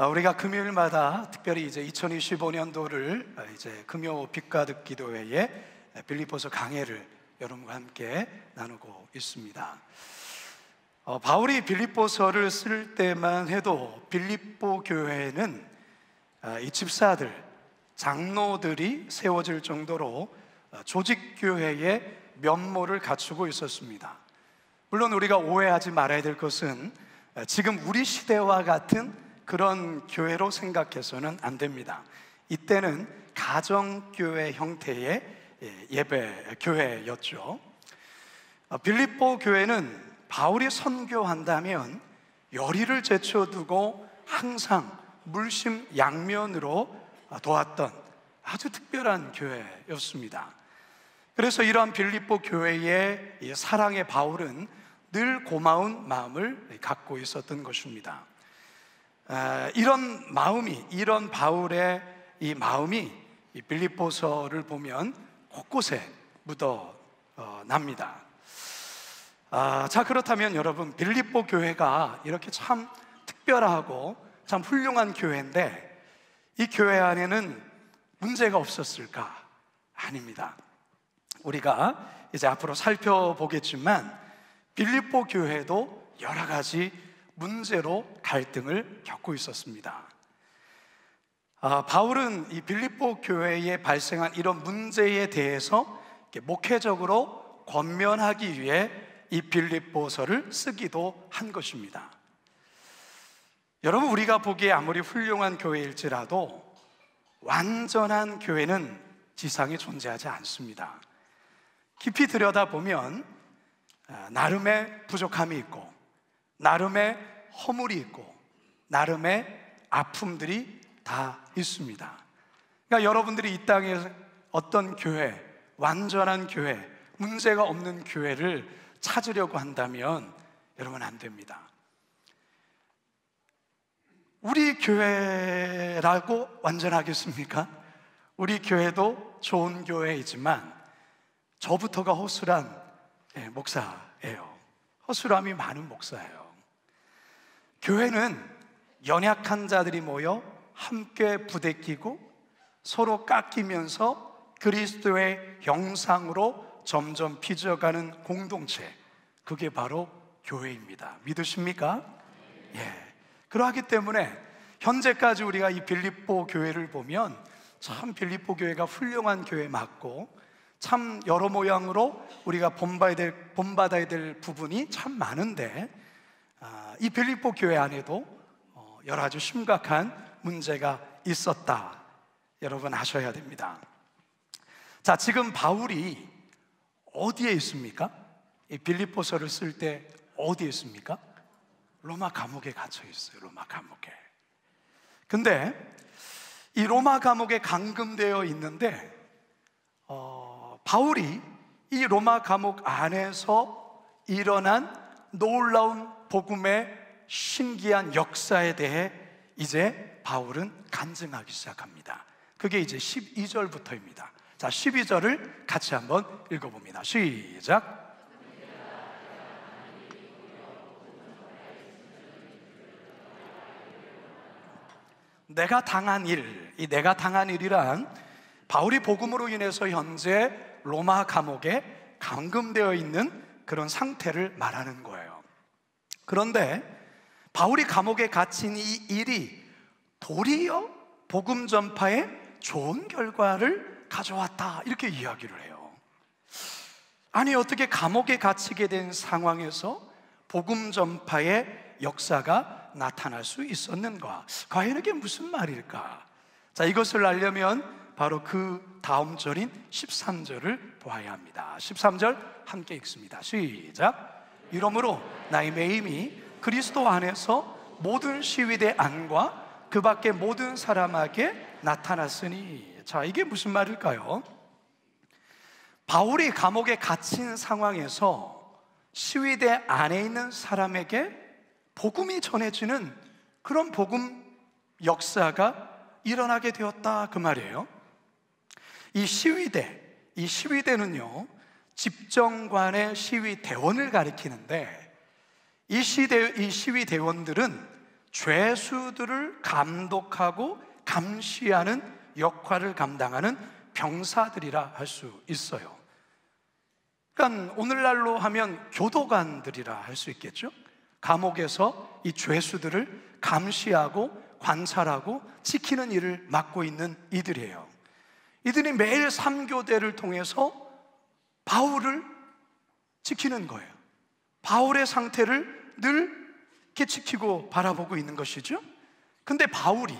우리가 금요일마다 특별히 이제 2025년도를 이제 금요 빛가득 기도회에 빌립보서 강해를 여러분과 함께 나누고 있습니다. 바울이 빌립보서를 쓸 때만 해도 빌립보 교회에는 이 집사들, 장로들이 세워질 정도로 조직교회의 면모를 갖추고 있었습니다. 물론 우리가 오해하지 말아야 될 것은 지금 우리 시대와 같은 그런 교회로 생각해서는 안 됩니다. 이때는 가정교회 형태의 교회였죠. 빌립보 교회는 바울이 선교한다면 열의를 제쳐두고 항상 물심양면으로 도왔던 아주 특별한 교회였습니다. 그래서 이러한 빌립보 교회의 사랑의 바울은 늘 고마운 마음을 갖고 있었던 것입니다. 이런 바울의 이 마음이 이 빌립보서를 보면 곳곳에 묻어 납니다. 자, 그렇다면 여러분, 빌립보 교회가 이렇게 참 특별하고 참 훌륭한 교회인데 이 교회 안에는 문제가 없었을까? 아닙니다. 우리가 이제 앞으로 살펴보겠지만 빌립보 교회도 여러 가지 문제로 갈등을 겪고 있었습니다. 바울은 이 빌립보 교회에 발생한 이런 문제에 대해서 목회적으로 권면하기 위해 이 빌립보서를 쓰기도 한 것입니다. 여러분, 우리가 보기에 아무리 훌륭한 교회일지라도 완전한 교회는 지상에 존재하지 않습니다. 깊이 들여다보면 나름의 부족함이 있고 나름의 허물이 있고 나름의 아픔들이 다 있습니다. 그러니까 여러분들이 이 땅에 어떤 교회, 완전한 교회, 문제가 없는 교회를 찾으려고 한다면 여러분 안 됩니다. 우리 교회라고 완전하겠습니까? 우리 교회도 좋은 교회이지만 저부터가 허술한 목사예요. 허술함이 많은 목사예요. 교회는 연약한 자들이 모여 함께 부대끼고 서로 깎이면서 그리스도의 형상으로 점점 빚어가는 공동체, 그게 바로 교회입니다. 믿으십니까? 예. 그러하기 때문에 현재까지 우리가 이 빌립보 교회를 보면 참 빌립보 교회가 훌륭한 교회 맞고 참 여러 모양으로 우리가 본받아야 될 부분이 참 많은데 이 빌립보 교회 안에도 여러 아주 심각한 문제가 있었다. 여러분 아셔야 됩니다. 자, 지금 바울이 어디에 있습니까? 이 빌립보서를 쓸 때 어디에 있습니까? 로마 감옥에 갇혀 있어요. 로마 감옥에. 근데 이 로마 감옥에 감금되어 있는데 바울이 이 로마 감옥 안에서 일어난 놀라운 복음의 신기한 역사에 대해 이제 바울은 간증하기 시작합니다. 그게 이제 12절부터입니다. 자, 12절을 같이 한번 읽어봅니다. 시작. 내가 당한 일, 이 내가 당한 일이란 바울이 복음으로 인해서 현재 로마 감옥에 감금되어 있는 그런 상태를 말하는 거예요. 그런데 바울이 감옥에 갇힌 이 일이 도리어 복음 전파에 좋은 결과를 가져왔다, 이렇게 이야기를 해요. 아니, 어떻게 감옥에 갇히게 된 상황에서 복음 전파의 역사가 나타날 수 있었는가? 과연 이게 무슨 말일까? 자, 이것을 알려면 바로 그 다음 절인 13절을 보아야 합니다. 13절 함께 읽습니다. 시작. 이러므로 나의 매임이 그리스도 안에서 모든 시위대 안과 그 밖의 모든 사람에게 나타났으니. 자, 이게 무슨 말일까요? 바울이 감옥에 갇힌 상황에서 시위대 안에 있는 사람에게 복음이 전해지는 그런 복음 역사가 일어나게 되었다, 그 말이에요. 이 시위대는요, 집정관의 시위대원을 가리키는데 이 시위대원들은 죄수들을 감독하고 감시하는 역할을 감당하는 병사들이라 할 수 있어요. 그러니까 오늘날로 하면 교도관들이라 할 수 있겠죠. 감옥에서 이 죄수들을 감시하고 관찰하고 지키는 일을 맡고 있는 이들이에요. 이들이 매일 3교대를 통해서 바울을 지키는 거예요. 바울의 상태를 늘 이렇게 지키고 바라보고 있는 것이죠. 근데 바울이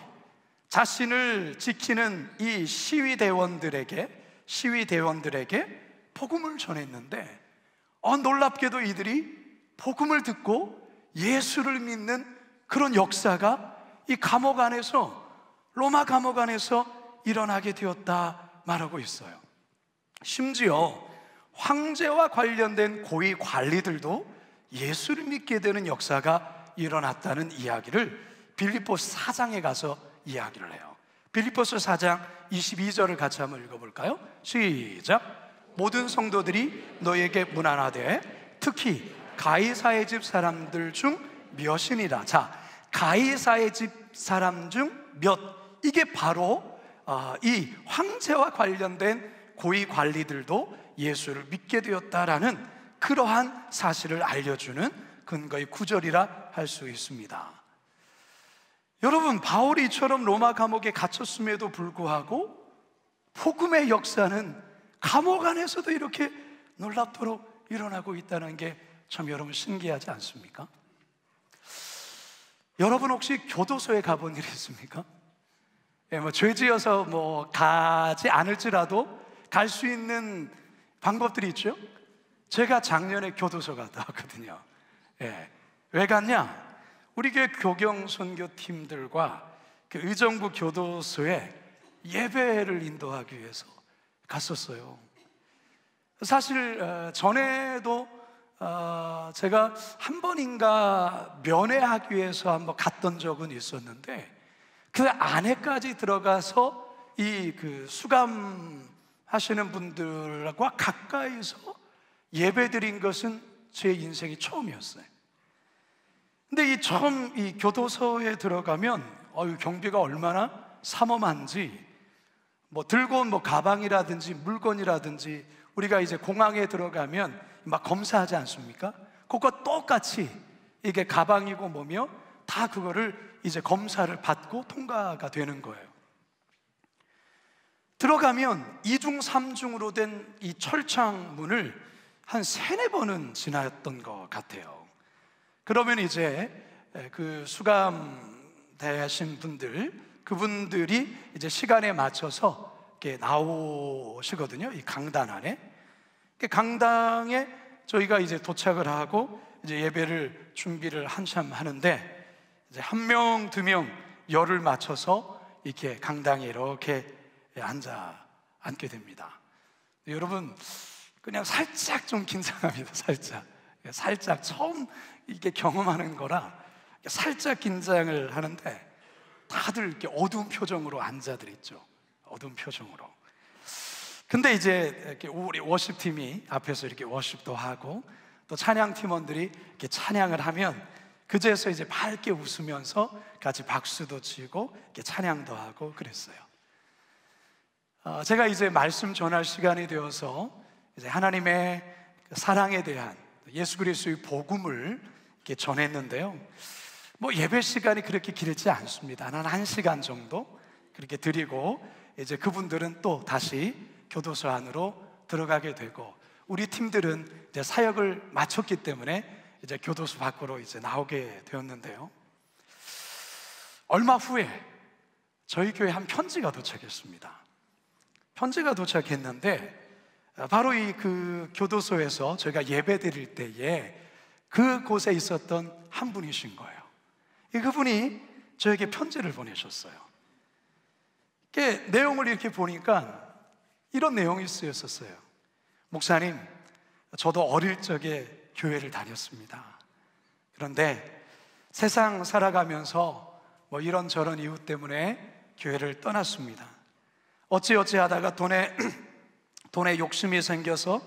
자신을 지키는 이 시위대원들에게 복음을 전했는데 놀랍게도 이들이 복음을 듣고 예수를 믿는 그런 역사가 이 감옥 안에서, 로마 감옥 안에서 일어나게 되었다 말하고 있어요. 심지어 황제와 관련된 고위 관리들도 예수를 믿게 되는 역사가 일어났다는 이야기를 빌립보서 4장에 가서 이야기를 해요. 빌립보서 4장 22절을 같이 한번 읽어볼까요? 시작. 모든 성도들이 너에게 문안하되 특히 가이사의 집 사람들 중 몇이니라. 자, 가이사의 집 사람 중 몇, 이게 바로 이 황제와 관련된 고위 관리들도 예수를 믿게 되었다라는 그러한 사실을 알려주는 근거의 구절이라 할 수 있습니다. 여러분, 바울이 이처럼 로마 감옥에 갇혔음에도 불구하고 복음의 역사는 감옥 안에서도 이렇게 놀랍도록 일어나고 있다는 게 참 여러분 신기하지 않습니까? 여러분 혹시 교도소에 가본 일 있습니까? 죄 지어서 가지 않을지라도 갈 수 있는 방법들이 있죠. 제가 작년에 교도소 갔다 왔거든요. 왜 갔냐? 우리 교회 교경선교팀들과 의정부 교도소에 예배를 인도하기 위해서 갔었어요. 사실 전에도 제가 한 번인가 면회하기 위해서 한번 갔던 적은 있었는데 그 안에까지 들어가서 이 수감하시는 분들과 가까이서 예배드린 것은 제 인생이 처음이었어요. 근데 처음 이 교도소에 들어가면 경비가 얼마나 삼엄한지, 들고 온 가방이라든지 물건이라든지, 우리가 이제 공항에 들어가면 막 검사하지 않습니까? 그것과 똑같이 이게 가방이고 뭐며 다 그거를 이제 검사를 받고 통과가 되는 거예요. 들어가면 2중 3중으로 된 이 철창 문을 한 3-4번은 지났던 것 같아요. 그러면 이제 그 수감되신 분들, 그분들이 이제 시간에 맞춰서 이렇게 나오시거든요. 이 강단 안에. 강당에 저희가 이제 도착을 하고 이제 예배를 준비를 한참 하는데 이제 1명, 2명 열을 맞춰서 이렇게 강당에 이렇게 앉게 됩니다. 여러분, 그냥 살짝 좀 긴장합니다. 살짝 처음 이렇게 경험하는 거라 살짝 긴장을 하는데 다들 이렇게 어두운 표정으로 앉아들 있죠. 어두운 표정으로. 근데 이제 이렇게 우리 워십팀이 앞에서 이렇게 워십도 하고 또 찬양 팀원들이 이렇게 찬양을 하면 그제서 이제 밝게 웃으면서 같이 박수도 치고 이렇게 찬양도 하고 그랬어요. 제가 이제 말씀 전할 시간이 되어서 이제 하나님의 사랑에 대한 예수 그리스도의 복음을 이렇게 전했는데요. 예배 시간이 그렇게 길지 않습니다. 한 1시간 정도 그렇게 드리고 이제 그분들은 또 다시 교도소 안으로 들어가게 되고 우리 팀들은 이제 사역을 마쳤기 때문에 이제 교도소 밖으로 이제 나오게 되었는데요. 얼마 후에 저희 교회에 한 편지가 도착했습니다. 편지가 도착했는데 바로 그 교도소에서 저희가 예배 드릴 때에 그곳에 있었던 한 분이신 거예요. 그분이 저에게 편지를 보내셨어요. 내용을 이렇게 보니까 이런 내용이 쓰였었어요. 목사님, 저도 어릴 적에 교회를 다녔습니다. 그런데 세상 살아가면서 이런저런 이유 때문에 교회를 떠났습니다. 어찌어찌 하다가 돈에 욕심이 생겨서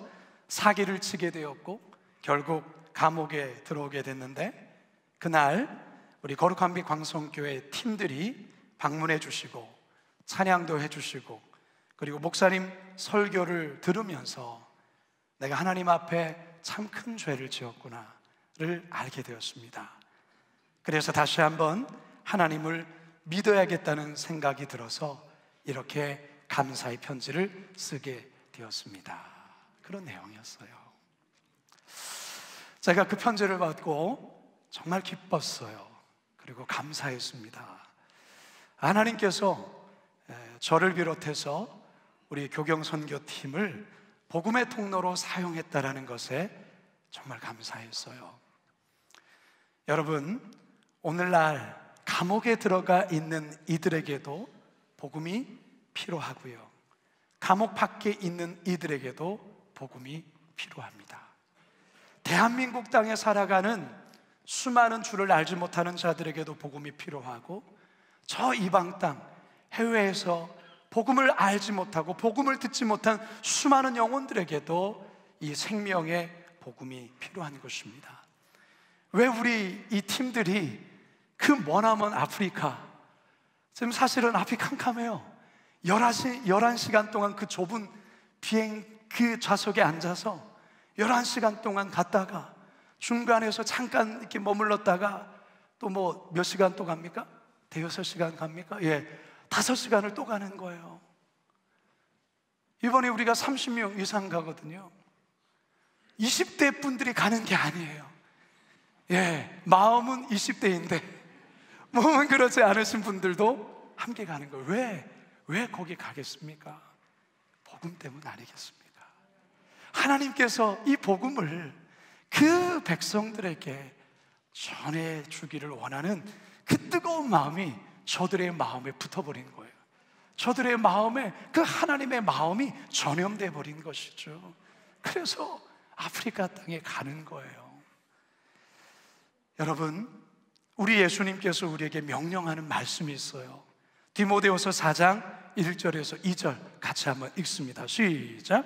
사기를 치게 되었고 결국 감옥에 들어오게 됐는데 그날 우리 거룩한 빛 광성교회 팀들이 방문해 주시고 찬양도 해 주시고, 그리고 목사님 설교를 들으면서 내가 하나님 앞에 참 큰 죄를 지었구나를 알게 되었습니다. 그래서 다시 한번 하나님을 믿어야겠다는 생각이 들어서 이렇게 감사의 편지를 쓰게 되었습니다. 그런 내용이었어요. 제가 그 편지를 받고 정말 기뻤어요. 그리고 감사했습니다. 하나님께서 저를 비롯해서 우리 교경선교팀을 복음의 통로로 사용했다라는 것에 정말 감사했어요. 여러분, 오늘날 감옥에 들어가 있는 이들에게도 복음이 필요하고요, 감옥 밖에 있는 이들에게도 복음이 필요합니다. 대한민국 땅에 살아가는 수많은 주를 알지 못하는 자들에게도 복음이 필요하고, 저 이방 땅 해외에서 복음을 알지 못하고 복음을 듣지 못한 수많은 영혼들에게도 이 생명의 복음이 필요한 것입니다. 왜 우리 이 팀들이 그 머나먼 아프리카, 지금 사실은 앞이 캄캄해요. 11시간 동안 그 좁은 비행 그 좌석에 앉아서 11시간 동안 갔다가 중간에서 잠깐 이렇게 머물렀다가 또 뭐 몇 시간 또 갑니까? 대여섯 시간 갑니까? 예, 5시간을 또 가는 거예요. 이번에 우리가 30명 이상 가거든요. 20대 분들이 가는 게 아니에요. 예, 마음은 20대인데 몸은 그렇지 않으신 분들도 함께 가는 거예요. 왜 거기 가겠습니까? 복음 때문 아니겠습니까? 하나님께서 이 복음을 그 백성들에게 전해주기를 원하는 그 뜨거운 마음이 저들의 마음에 붙어버린 거예요. 저들의 마음에 그 하나님의 마음이 전염돼 버린 것이죠. 그래서 아프리카 땅에 가는 거예요. 여러분, 우리 예수님께서 우리에게 명령하는 말씀이 있어요. 디모데후서 4장 1절에서 2절 같이 한번 읽습니다. 시작.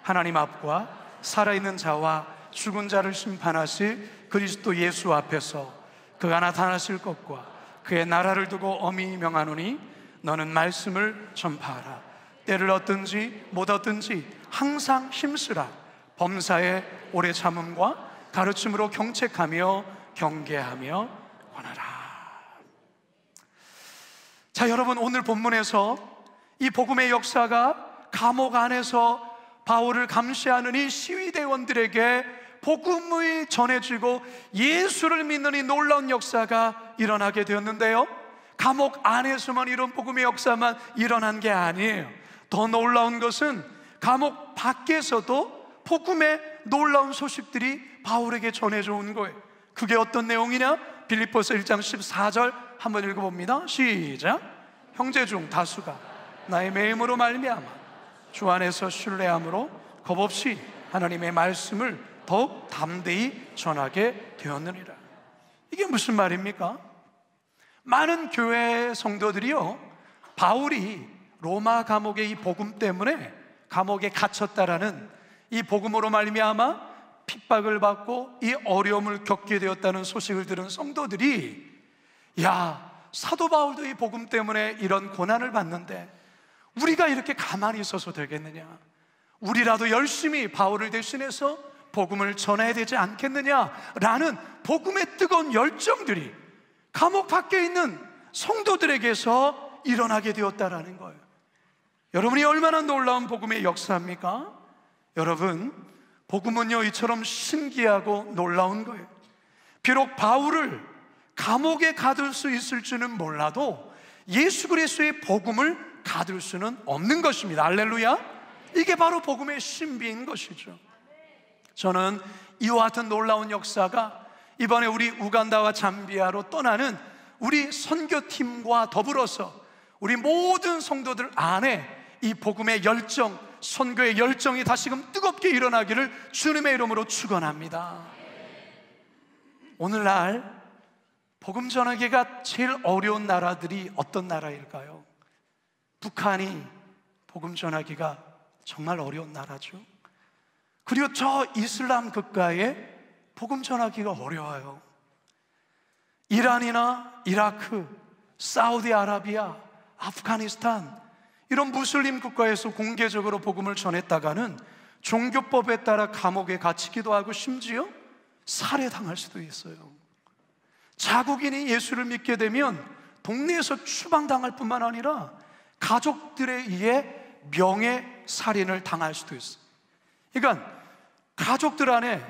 하나님 앞과 살아있는 자와 죽은 자를 심판하실 그리스도 예수 앞에서 그가 나타나실 것과 그의 나라를 두고 엄히 명하노니 너는 말씀을 전파하라. 때를 얻든지 못 얻든지 항상 힘쓰라. 범사에 오래 참음과 가르침으로 경책하며 경계하며 권하라. 자, 여러분, 오늘 본문에서 이 복음의 역사가 감옥 안에서 바울을 감시하는 이 시위대원들에게 복음이 전해지고 예수를 믿는 이 놀라운 역사가 일어나게 되었는데요, 감옥 안에서만 이런 복음의 역사만 일어난 게 아니에요. 더 놀라운 것은 감옥 밖에서도 복음의 놀라운 소식들이 바울에게 전해져 온 거예요. 그게 어떤 내용이냐? 빌립보서 1장 14절 한번 읽어봅니다. 시작. 형제 중 다수가 나의 매임으로 말미암아 주 안에서 신뢰함으로 겁없이 하나님의 말씀을 더욱 담대히 전하게 되었느니라. 이게 무슨 말입니까? 많은 교회 성도들이요, 바울이 로마 감옥의 이 복음 때문에 감옥에 갇혔다라는 이 복음으로 말미암아 핍박을 받고 이 어려움을 겪게 되었다는 소식을 들은 성도들이, 야, 사도 바울도 이 복음 때문에 이런 고난을 받는데 우리가 이렇게 가만히 있어서 되겠느냐? 우리라도 열심히 바울을 대신해서 복음을 전해야 되지 않겠느냐라는 복음의 뜨거운 열정들이 감옥 밖에 있는 성도들에게서 일어나게 되었다라는 거예요. 여러분이 얼마나 놀라운 복음의 역사입니까? 여러분, 복음은요, 이처럼 신기하고 놀라운 거예요. 비록 바울을 감옥에 가둘 수 있을지는 몰라도 예수 그리스도의 복음을 가둘 수는 없는 것입니다. 할렐루야. 이게 바로 복음의 신비인 것이죠. 저는 이와 같은 놀라운 역사가 이번에 우리 우간다와 잠비아로 떠나는 우리 선교팀과 더불어서 우리 모든 성도들 안에 이 복음의 열정, 선교의 열정이 다시금 뜨겁게 일어나기를 주님의 이름으로 축원합니다. 오늘날 복음 전하기가 제일 어려운 나라들이 어떤 나라일까요? 북한이 복음 전하기가 정말 어려운 나라죠. 그리고 저 이슬람 국가에 복음 전하기가 어려워요. 이란이나 이라크, 사우디아라비아, 아프가니스탄 이런 무슬림 국가에서 공개적으로 복음을 전했다가는 종교법에 따라 감옥에 갇히기도 하고 심지어 살해당할 수도 있어요. 자국인이 예수를 믿게 되면 동네에서 추방당할 뿐만 아니라 가족들에 의해 명예살인을 당할 수도 있어요. 그러니까 가족들 안에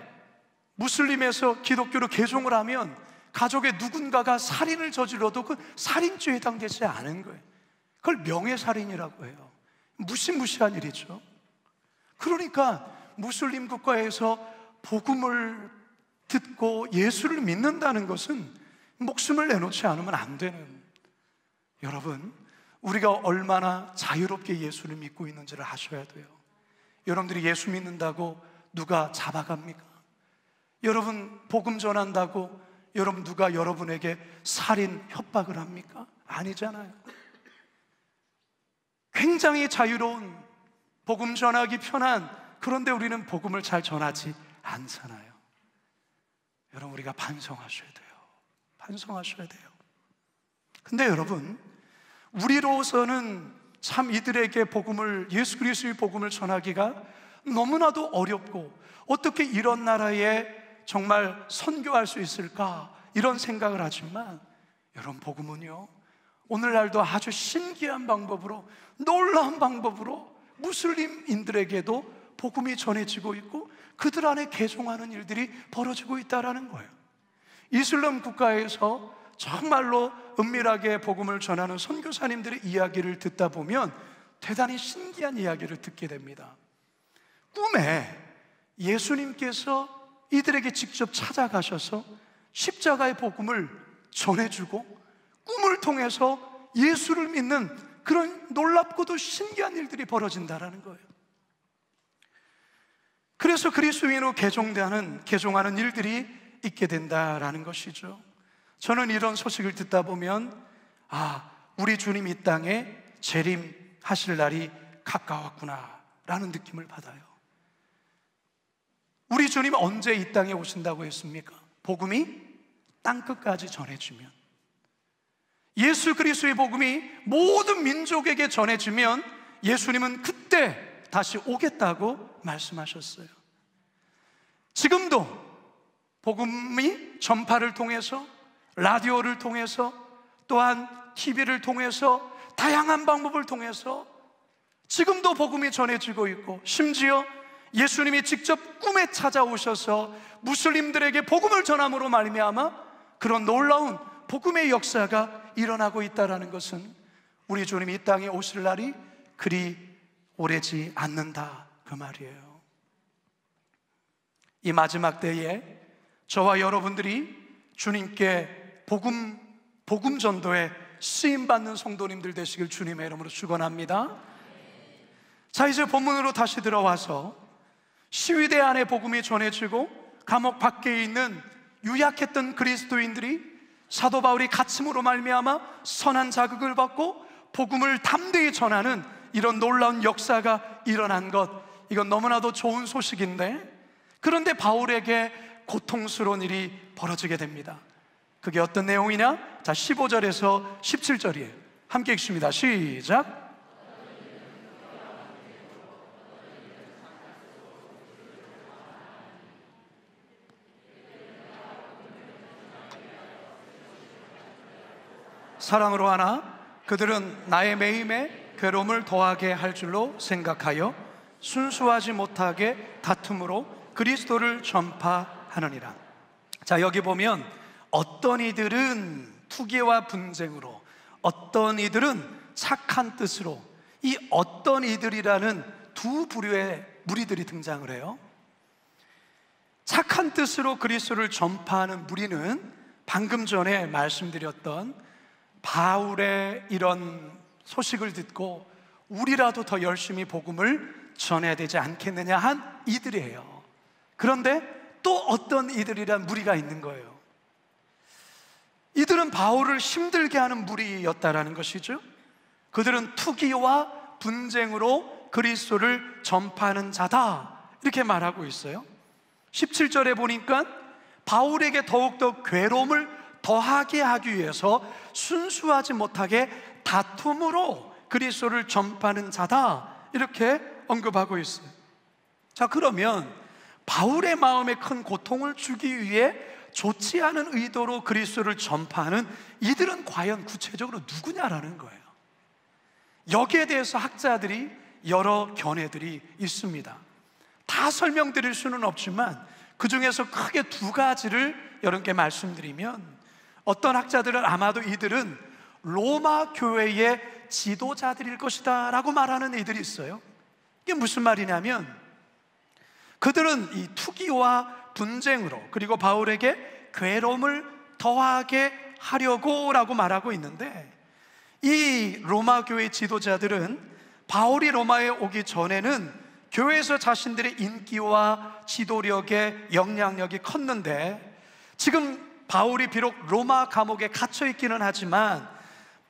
무슬림에서 기독교로 개종을 하면 가족의 누군가가 살인을 저질러도 그 살인죄에 해당되지 않은 거예요. 그걸 명예살인이라고 해요. 무시무시한 일이죠. 그러니까 무슬림 국가에서 복음을 듣고 예수를 믿는다는 것은 목숨을 내놓지 않으면 안 되는, 여러분, 우리가 얼마나 자유롭게 예수를 믿고 있는지를 아셔야 돼요. 여러분들이 예수 믿는다고 누가 잡아갑니까? 여러분 복음 전한다고 여러분 누가 여러분에게 살인 협박을 합니까? 아니잖아요. 굉장히 자유로운, 복음 전하기 편한, 그런데 우리는 복음을 잘 전하지 않잖아요. 여러분, 우리가 반성하셔야 돼요. 반성하셔야 돼요. 근데 여러분, 우리로서는 참 이들에게 복음을, 예수 그리스도의 복음을 전하기가 너무나도 어렵고, 어떻게 이런 나라에 정말 선교할 수 있을까, 이런 생각을 하지만, 여러분, 복음은요 오늘날도 아주 신기한 방법으로, 놀라운 방법으로 무슬림인들에게도 복음이 전해지고 있고 그들 안에 개종하는 일들이 벌어지고 있다는 거예요. 이슬람 국가에서 정말로 은밀하게 복음을 전하는 선교사님들의 이야기를 듣다 보면 대단히 신기한 이야기를 듣게 됩니다. 꿈에 예수님께서 이들에게 직접 찾아가셔서 십자가의 복음을 전해주고 꿈을 통해서 예수를 믿는 그런 놀랍고도 신기한 일들이 벌어진다는 거예요. 그래서 그리스도인으로 개종하는 일들이 있게 된다라는 것이죠. 저는 이런 소식을 듣다 보면 우리 주님 이 땅에 재림하실 날이 가까웠구나 라는 느낌을 받아요. 우리 주님 언제 이 땅에 오신다고 했습니까? 복음이 땅끝까지 전해지면, 예수 그리스도의 복음이 모든 민족에게 전해지면 예수님은 그때 다시 오겠다고 말씀하셨어요. 지금도 복음이 전파를 통해서, 라디오를 통해서, 또한 TV를 통해서, 다양한 방법을 통해서 지금도 복음이 전해지고 있고, 심지어 예수님이 직접 꿈에 찾아오셔서 무슬림들에게 복음을 전함으로 말미암아 그런 놀라운 복음의 역사가 일어나고 있다는 것은 우리 주님이 이 땅에 오실 날이 그리 오래지 않는다, 그 말이에요. 이 마지막 때에 저와 여러분들이 주님께 복음 전도에 쓰임받는 성도님들 되시길 주님의 이름으로 축원합니다. 자, 이제 본문으로 다시 들어와서 시위대 안에 복음이 전해지고 감옥 밖에 있는 유약했던 그리스도인들이 사도 바울이 갇힘으로 말미암아 선한 자극을 받고 복음을 담대히 전하는 이런 놀라운 역사가 일어난 것, 이건 너무나도 좋은 소식인데, 그런데 바울에게 고통스러운 일이 벌어지게 됩니다. 그게 어떤 내용이냐? 자, 15절에서 17절이에요. 함께 읽습니다. 시작. 사랑으로 하나 그들은 나의 매임에 괴로움을 더하게 할 줄로 생각하여 순수하지 못하게 다툼으로 그리스도를 전파하느니라. 자, 여기 보면 어떤 이들은 투기와 분쟁으로, 어떤 이들은 착한 뜻으로, 이 어떤 이들이라는 두 부류의 무리들이 등장을 해요. 착한 뜻으로 그리스도를 전파하는 무리는 방금 전에 말씀드렸던 바울의 이런 소식을 듣고 우리라도 더 열심히 복음을 전해야 되지 않겠느냐 한 이들이에요. 그런데 또 어떤 이들이란 무리가 있는 거예요. 이들은 바울을 힘들게 하는 무리였다라는 것이죠. 그들은 투기와 분쟁으로 그리스도를 전파하는 자다, 이렇게 말하고 있어요. 17절에 보니까 바울에게 더욱더 괴로움을 더하게 하기 위해서 순수하지 못하게 다툼으로 그리스도를 전파하는 자다, 이렇게 언급하고 있어요. 자, 그러면 바울의 마음에 큰 고통을 주기 위해 좋지 않은 의도로 그리스도를 전파하는 이들은 과연 구체적으로 누구냐라는 거예요. 여기에 대해서 학자들이 여러 견해들이 있습니다. 다 설명드릴 수는 없지만 그 중에서 크게 두 가지를 여러분께 말씀드리면, 어떤 학자들은 아마도 이들은 로마 교회의 지도자들일 것이다 라고 말하는 이들이 있어요. 이게 무슨 말이냐면, 그들은 이 투기와 분쟁으로, 그리고 바울에게 괴로움을 더하게 하려고 라고 말하고 있는데, 이 로마 교회 지도자들은 바울이 로마에 오기 전에는 교회에서 자신들의 인기와 지도력의 영향력이 컸는데, 지금 바울이 비록 로마 감옥에 갇혀 있기는 하지만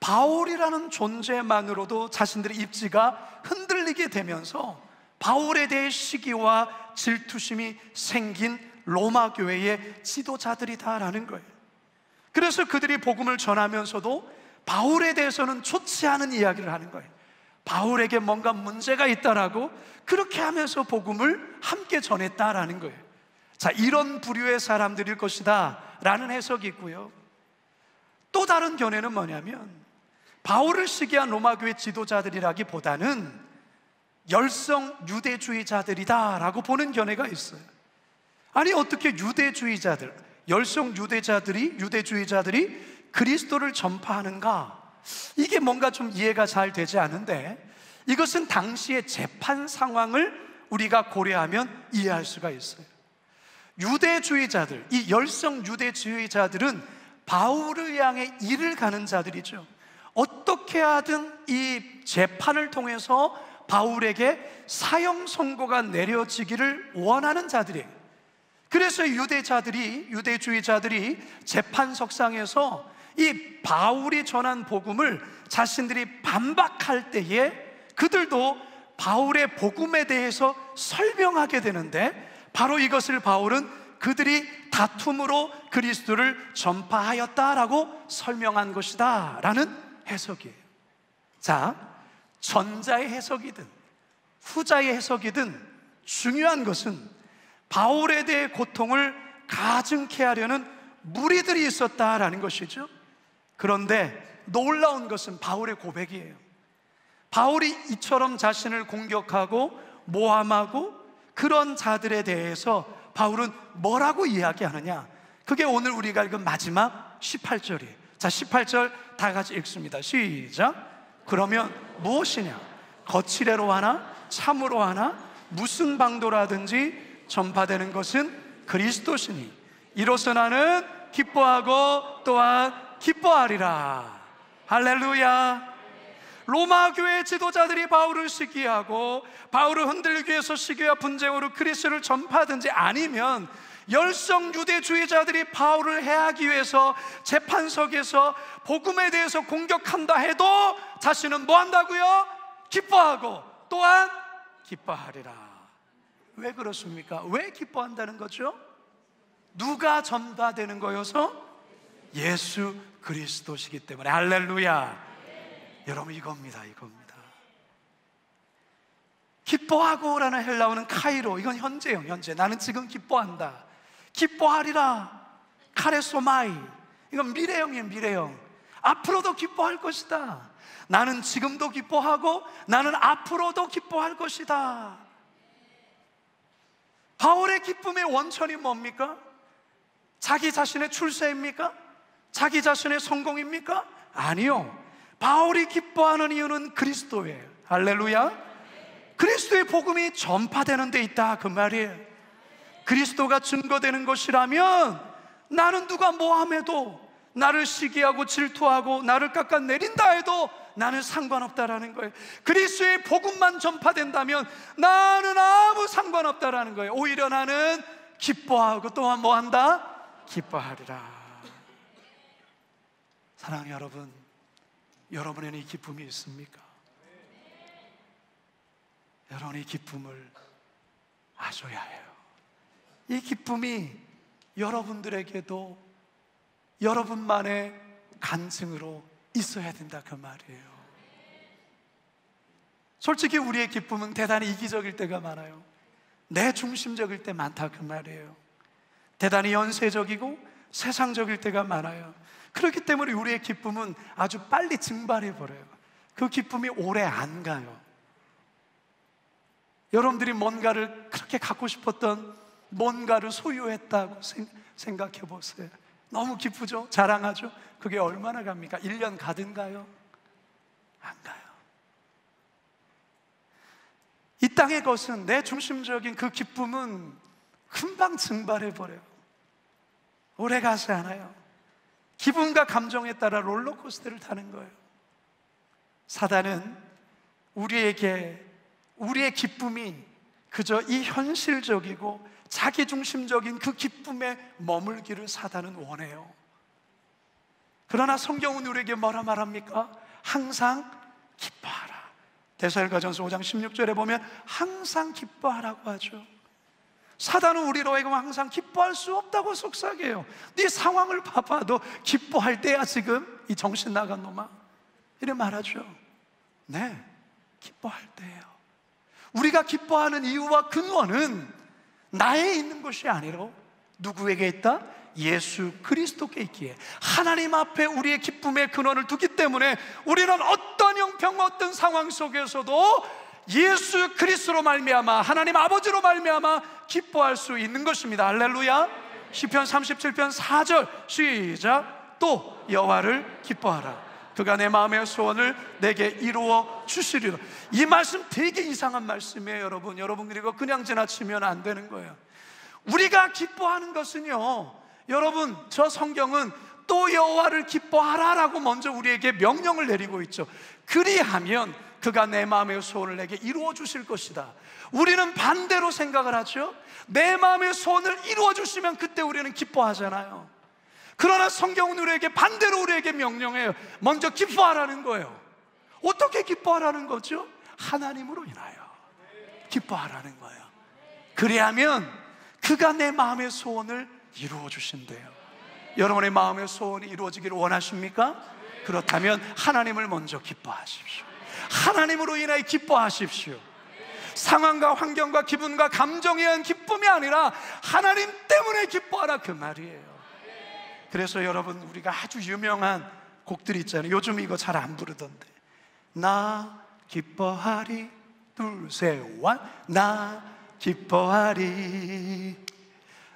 바울이라는 존재만으로도 자신들의 입지가 흔들리게 되면서 바울에 대해 시기와 질투심이 생긴 로마 교회의 지도자들이다라는 거예요. 그래서 그들이 복음을 전하면서도 바울에 대해서는 좋지 않은 이야기를 하는 거예요. 바울에게 뭔가 문제가 있다라고 그렇게 하면서 복음을 함께 전했다라는 거예요. 자, 이런 부류의 사람들일 것이다 라는 해석이 있고요. 또 다른 견해는 뭐냐면, 바울을 시기한 로마교회 지도자들이라기보다는 열성 유대주의자들이다 라고 보는 견해가 있어요. 아니, 어떻게 유대주의자들, 열성 유대주의자들이 그리스도를 전파하는가? 이게 뭔가 좀 이해가 잘 되지 않은데, 이것은 당시의 재판 상황을 우리가 고려하면 이해할 수가 있어요. 유대주의자들, 이 열성 유대주의자들은 바울을 향해 일을 가는 자들이죠. 어떻게 하든 이 재판을 통해서 바울에게 사형 선고가 내려지기를 원하는 자들이에요. 그래서 유대주의자들이 재판석상에서 이 바울이 전한 복음을 자신들이 반박할 때에 그들도 바울의 복음에 대해서 설명하게 되는데, 바로 이것을 바울은 그들이 다툼으로 그리스도를 전파하였다라고 설명한 것이다 라는 해석이에요. 자, 전자의 해석이든 후자의 해석이든 중요한 것은 바울에 대해 고통을 가증케 하려는 무리들이 있었다라는 것이죠. 그런데 놀라운 것은 바울의 고백이에요. 바울이 이처럼 자신을 공격하고 모함하고 그런 자들에 대해서 바울은 뭐라고 이야기하느냐? 그게 오늘 우리가 읽은 마지막 18절이에요. 자, 18절 다 같이 읽습니다. 시작. 그러면 무엇이냐? 거칠애로 하나 참으로 하나 무슨 방도라든지 전파되는 것은 그리스도시니 이로써 나는 기뻐하고 또한 기뻐하리라. 할렐루야. 로마 교회 지도자들이 바울을 시기하고 바울을 흔들기 위해서 시기와 분쟁으로 그리스도를 전파하든지, 아니면 열성 유대주의자들이 바울을 해하기 위해서 재판석에서 복음에 대해서 공격한다 해도 자신은 뭐 한다고요? 기뻐하고 또한 기뻐하리라. 왜 그렇습니까? 왜 기뻐한다는 거죠? 누가 전파되는 거여서? 예수 그리스도시기 때문에. 할렐루야. 여러분, 이겁니다. 기뻐하고라는 헬라어는 카이로, 이건 현재형, 현재. 나는 지금 기뻐한다. 기뻐하리라. 카레소마이, 이건 미래형이에요. 미래형. 앞으로도 기뻐할 것이다. 나는 지금도 기뻐하고 나는 앞으로도 기뻐할 것이다. 바울의 기쁨의 원천이 뭡니까? 자기 자신의 출세입니까? 자기 자신의 성공입니까? 아니요. 바울이 기뻐하는 이유는 그리스도예요. 할렐루야. 그리스도의 복음이 전파되는 데 있다, 그 말이에요. 그리스도가 증거되는 것이라면 나는 누가 뭐함에도, 나를 시기하고 질투하고 나를 깎아내린다 해도 나는 상관없다라는 거예요. 그리스도의 복음만 전파된다면 나는 아무 상관없다라는 거예요. 오히려 나는 기뻐하고 또한 뭐한다? 기뻐하리라. 사랑하는 여러분, 여러분에는 이 기쁨이 있습니까? 여러분이 이 기쁨을 아셔야 해요. 이 기쁨이 여러분들에게도 여러분만의 간증으로 있어야 된다 그 말이에요. 솔직히 우리의 기쁨은 대단히 이기적일 때가 많아요. 내 중심적일 때 많다 그 말이에요. 대단히 연쇄적이고 세상적일 때가 많아요. 그렇기 때문에 우리의 기쁨은 아주 빨리 증발해버려요. 그 기쁨이 오래 안 가요. 여러분들이 뭔가를 그렇게 갖고 싶었던 뭔가를 소유했다고 생각해 보세요. 너무 기쁘죠? 자랑하죠? 그게 얼마나 갑니까? 1년 가든가요? 안 가요. 이 땅의 것은, 내 중심적인 그 기쁨은 금방 증발해버려요. 오래 가지 않아요. 기분과 감정에 따라 롤러코스터를 타는 거예요. 사단은 우리의 기쁨이 그저 이 현실적이고 자기중심적인 그 기쁨에 머물기를 사단은 원해요. 그러나 성경은 우리에게 뭐라 말합니까? 항상 기뻐하라. 데살로니가전서 5장 16절에 보면 항상 기뻐하라고 하죠. 사단은 우리로 하여금 항상 기뻐할 수 없다고 속삭여요. 네 상황을 봐봐, 너 기뻐할 때야 지금? 이 정신 나간 놈아, 이래 말하죠. 네, 기뻐할 때예요. 우리가 기뻐하는 이유와 근원은 나에 있는 것이 아니라 누구에게 있다? 예수 그리스도께 있기에, 하나님 앞에 우리의 기쁨의 근원을 두기 때문에 우리는 어떤 형편, 어떤 상황 속에서도 예수 그리스도로 말미암아, 하나님 아버지로 말미암아 기뻐할 수 있는 것입니다. 할렐루야. 시편 37편 4절 시작. 또 여호와를 기뻐하라. 그가 내 마음의 소원을 내게 이루어 주시리라. 이 말씀 되게 이상한 말씀이에요, 여러분. 여러분, 그리고 그냥 지나치면 안 되는 거예요. 우리가 기뻐하는 것은요, 여러분, 저 성경은 또 여호와를 기뻐하라라고 먼저 우리에게 명령을 내리고 있죠. 그리하면 그가 내 마음의 소원을 내게 이루어 주실 것이다. 우리는 반대로 생각을 하죠. 내 마음의 소원을 이루어 주시면 그때 우리는 기뻐하잖아요. 그러나 성경은 우리에게 반대로 우리에게 명령해요. 먼저 기뻐하라는 거예요. 어떻게 기뻐하라는 거죠? 하나님으로 인하여 기뻐하라는 거예요. 그리하면 그가 내 마음의 소원을 이루어 주신대요. 여러분의 마음의 소원이 이루어지기를 원하십니까? 그렇다면 하나님을 먼저 기뻐하십시오. 하나님으로 인하여 기뻐하십시오. 상황과 환경과 기분과 감정에 의한 기쁨이 아니라 하나님 때문에 기뻐하라 그 말이에요. 그래서 여러분, 우리가 아주 유명한 곡들이 있잖아요. 요즘 이거 잘 안 부르던데. 나 기뻐하리, 둘, 셋, 원. 나 기뻐하리,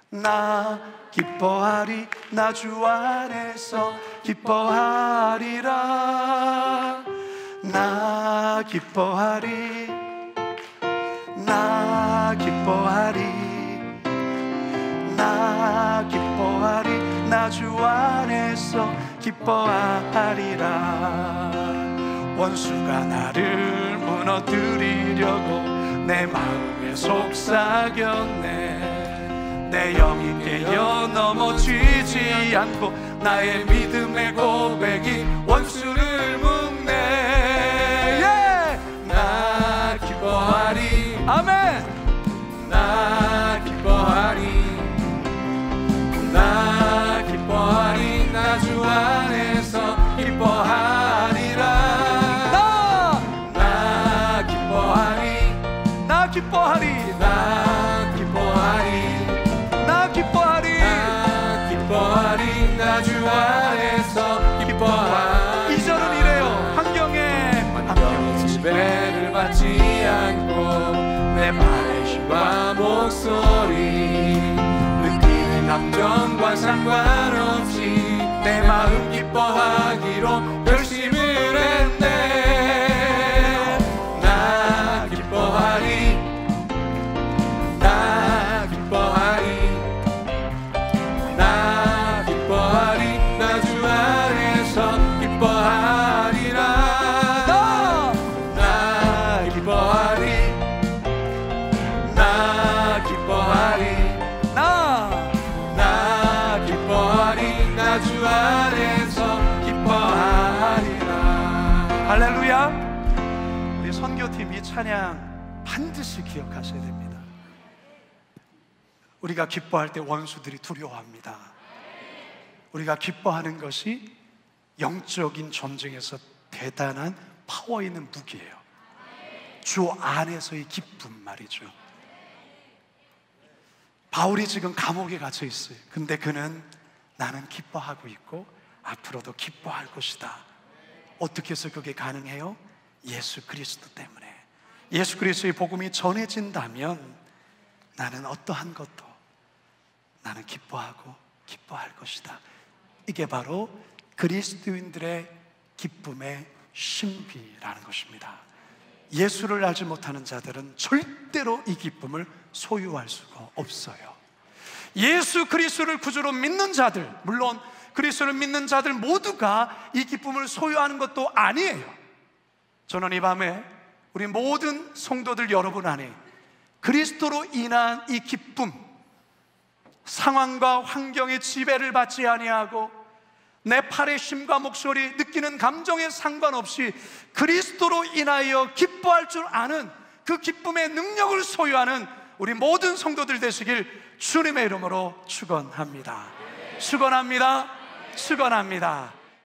나 기뻐하리, 나 주 안에서 기뻐하리라. 나 기뻐하리, 나 기뻐하리, 나 기뻐하리, 나 주 안에서 기뻐하리라. 원수가 나를 무너뜨리려고 내 마음에 속삭였네. 내 영이 깨어 넘어지지 않고 나의 믿음의 고백이 원수를 묶네. 나 기뻐하리, 아멘. 나 기뻐하리, 나 기뻐하리, 나 주 안에서 기뻐하리라. 나 기뻐하리, 나 기뻐하리, 나 기뻐하리, 나 기뻐하리, 나 기뻐하리, 나 주 안에서 기뻐하리. 이 절은 이래요. 환경의 지배를 받지 않고 내 말의 힘과 목소리, 느끼는 감정과 상관없이 내 마음 기뻐하기로 결심을 했네. 나 기뻐하리, 나 기뻐하리, 나 기뻐하리, 나 주 안에서 기뻐하리라. 나 기뻐하리, 나 기뻐하리, 나 기뻐하리, 나 주 안에서 기뻐하리라. 할렐루야. 우리 선교팀 이 찬양 반드시 기억하셔야 됩니다. 우리가 기뻐할 때 원수들이 두려워합니다. 우리가 기뻐하는 것이 영적인 전쟁에서 대단한 파워 있는 무기예요. 주 안에서의 기쁨 말이죠. 바울이 지금 감옥에 갇혀 있어요. 근데 그는 나는 기뻐하고 있고 앞으로도 기뻐할 것이다. 어떻게 해서 그게 가능해요? 예수 그리스도 때문에. 예수 그리스도의 복음이 전해진다면 나는 어떠한 것도 나는 기뻐하고 기뻐할 것이다. 이게 바로 그리스도인들의 기쁨의 신비라는 것입니다. 예수를 알지 못하는 자들은 절대로 이 기쁨을 소유할 수가 없어요. 예수 그리스도를 구주로 믿는 자들, 물론 그리스도를 믿는 자들 모두가 이 기쁨을 소유하는 것도 아니에요. 저는 이 밤에 우리 모든 성도들 여러분 안에 그리스도로 인한 이 기쁨, 상황과 환경의 지배를 받지 아니하고 내 팔의 힘과 목소리, 느끼는 감정에 상관없이 그리스도로 인하여 기뻐할 줄 아는 그 기쁨의 능력을 소유하는 우리 모든 성도들 되시길 주님의 이름으로 축원합니다. 축원합니다. 축원합니다.